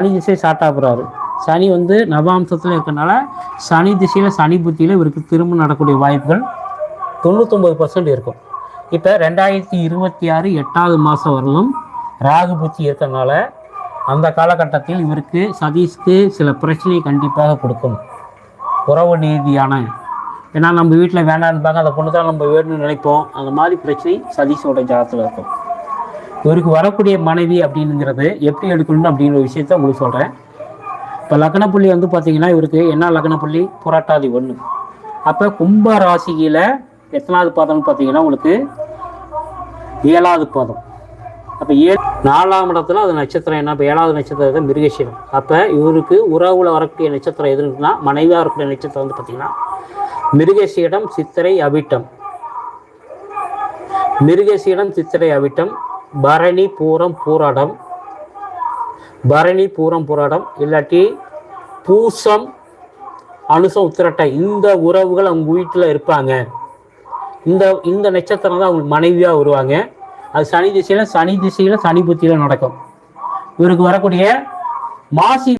சனி திசை ஸ்டார்ட் ஆகுறாரு. சனி வந்து நவாம்சத்தில் இருக்கிறனால சனி திசையில் சனி புத்தியில் இவருக்கு திரும்ப நடக்கக்கூடிய வாய்ப்புகள் 99% இருக்கும். இப்போ 2026 8வது மாதம் வரலும் ராகு புத்தி இருக்கிறனால அந்த காலகட்டத்தில் இவருக்கு சதீஷ்க்கு சில பிரச்சனையை கண்டிப்பாக கொடுக்கும். உறவு நீதியான, ஏன்னா நம்ம வீட்டில் வேண்டான்பாங்க, அந்த பொண்ணு தான் நம்ம வேணும்னு நினைப்போம். அந்த மாதிரி பிரச்சனை சதீஷோட ஜாதகத்தில் இருக்கும். இவருக்கு வரக்கூடிய மனைவி அப்படிங்கிறது எப்படி எடுக்கணும் அப்படிங்கிற விஷயத்த உங்களுக்கு சொல்கிறேன். இப்போ லக்னப்புள்ளி வந்து பார்த்தீங்கன்னா இவருக்கு என்ன லக்னப்புள்ளி புரட்டாதி 1. அப்போ கும்ப ராசியில் எத்தனாவது பாதம்னு பார்த்தீங்கன்னா உங்களுக்கு 7வது பாதம். அப்போ 4ஆம் இடத்துல அது நட்சத்திரம் என்ன? இப்போ 7வது நட்சத்திரம் மிருகசீரம். அப்போ இவருக்கு உறவுல வரக்கூடிய நட்சத்திரம் எதுன்னா மனைவியாக வரக்கூடிய நட்சத்திரம் வந்து பார்த்தீங்கன்னா மிருகசீடம், சித்திரை, அவிட்டம். மிருகசீடம், சித்திரை, அவிட்டம், பரணி, பூரம், பூராடம். பரணி, பூரம், பூராடம் இல்லாட்டி பூசம், அனுசம், உத்திரட்டை. இந்த உறவுகள் அவங்க வீட்டில் இருப்பாங்க. இந்த நட்சத்திரம் தான் அவங்களுக்கு மனைவியாக வருவாங்க. அது சனி திசையில் சனி புத்தியில் நடக்கும். இவருக்கு வரக்கூடிய மாசி